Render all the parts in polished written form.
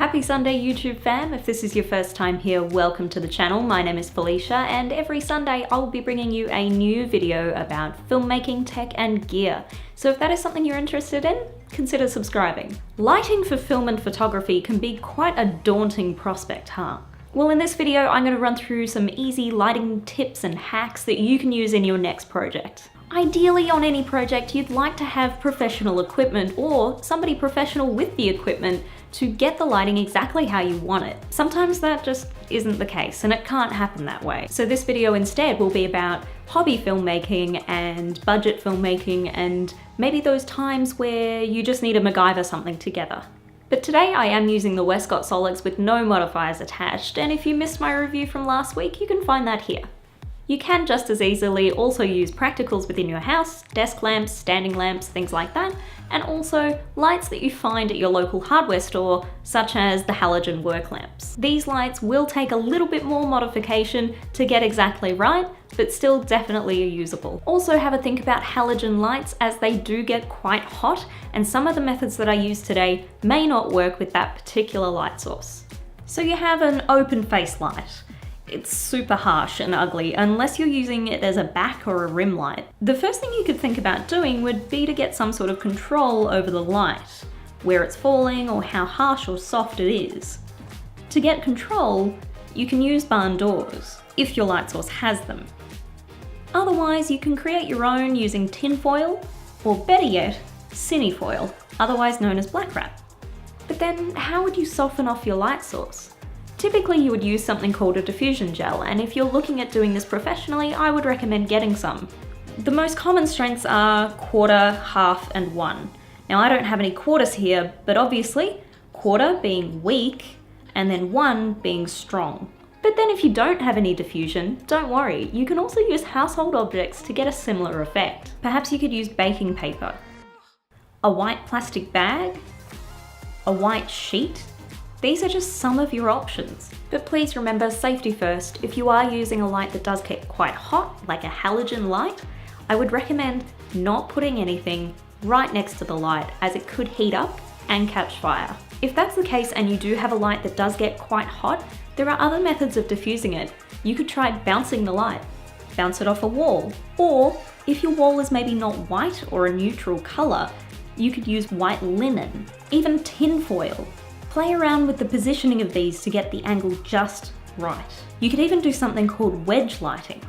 Happy Sunday YouTube fam! If this is your first time here, welcome to the channel. My name is Felicia and every Sunday I'll be bringing you a new video about filmmaking, tech and gear. So if that is something you're interested in, consider subscribing. Lighting for film and photography can be quite a daunting prospect, huh? Well, in this video I'm going to run through some easy lighting tips and hacks that you can use in your next project. Ideally, on any project, you'd like to have professional equipment or somebody professional with the equipment to get the lighting exactly how you want it. Sometimes that just isn't the case and it can't happen that way. So this video instead will be about hobby filmmaking and budget filmmaking and maybe those times where you just need to MacGyver something together. But today I am using the Westcott Solix with no modifiers attached, and if you missed my review from last week, you can find that here. You can just as easily also use practicals within your house, desk lamps, standing lamps, things like that, and also lights that you find at your local hardware store, such as the halogen work lamps. These lights will take a little bit more modification to get exactly right, but still definitely are usable. Also have a think about halogen lights, as they do get quite hot, and some of the methods that I use today may not work with that particular light source. So you have an open face light. It's super harsh and ugly unless you're using it as a back or a rim light. The first thing you could think about doing would be to get some sort of control over the light, where it's falling or how harsh or soft it is. To get control, you can use barn doors, if your light source has them. Otherwise, you can create your own using tin foil, or better yet, cinefoil, otherwise known as black wrap. But then how would you soften off your light source? Typically you would use something called a diffusion gel, and if you're looking at doing this professionally, I would recommend getting some. The most common strengths are quarter, half, and 1. Now I don't have any quarters here, but obviously quarter being weak and then 1 being strong. But then if you don't have any diffusion, don't worry, you can also use household objects to get a similar effect. Perhaps you could use baking paper, a white plastic bag, a white sheet. These are just some of your options. But please remember, safety first. If you are using a light that does get quite hot, like a halogen light, I would recommend not putting anything right next to the light, as it could heat up and catch fire. If that's the case and you do have a light that does get quite hot, there are other methods of diffusing it. You could try bouncing the light, bounce it off a wall, or if your wall is maybe not white or a neutral color, you could use white linen, even tin foil. Play around with the positioning of these to get the angle just right. You could even do something called wedge lighting,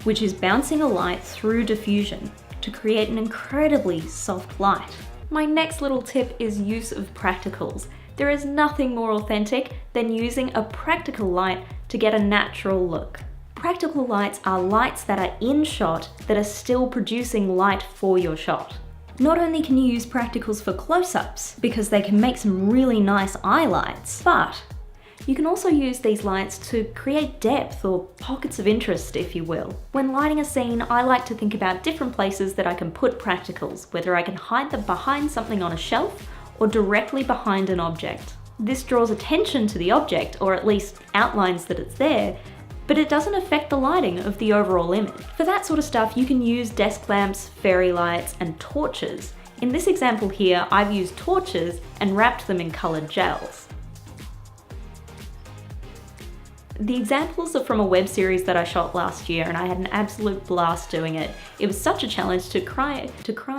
which is bouncing a light through diffusion to create an incredibly soft light. My next little tip is use of practicals. There is nothing more authentic than using a practical light to get a natural look. Practical lights are lights that are in shot that are still producing light for your shot. Not only can you use practicals for close-ups, because they can make some really nice eye lights, but you can also use these lights to create depth or pockets of interest, if you will. When lighting a scene, I like to think about different places that I can put practicals, whether I can hide them behind something on a shelf or directly behind an object. This draws attention to the object, or at least outlines that it's there, but it doesn't affect the lighting of the overall image. For that sort of stuff, you can use desk lamps, fairy lights, and torches. In this example here, I've used torches and wrapped them in colored gels. The examples are from a web series that I shot last year, and I had an absolute blast doing it. It was such a challenge to cry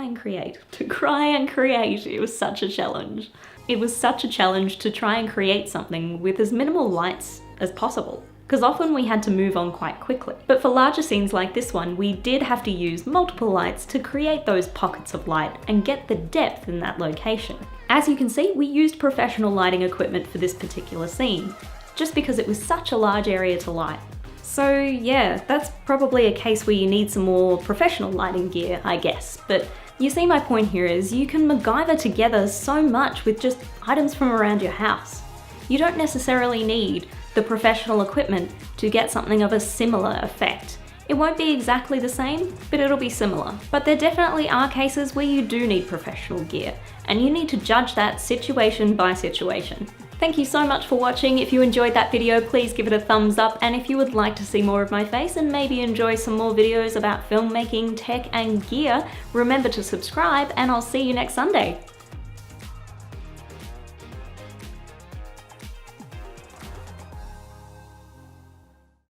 and create. It was such a challenge. It was such a challenge to try and create something with as minimal lights as possible, because often we had to move on quite quickly. But for larger scenes like this one, we did have to use multiple lights to create those pockets of light and get the depth in that location. As you can see, we used professional lighting equipment for this particular scene, just because it was such a large area to light. So yeah, that's probably a case where you need some more professional lighting gear, I guess. But you see, my point here is you can MacGyver together so much with just items from around your house. You don't necessarily need the professional equipment to get something of a similar effect. It won't be exactly the same, but it'll be similar. But there definitely are cases where you do need professional gear, and you need to judge that situation by situation. Thank you so much for watching. If you enjoyed that video, please give it a thumbs up, and if you would like to see more of my face and maybe enjoy some more videos about filmmaking, tech and gear, remember to subscribe, and I'll see you next Sunday.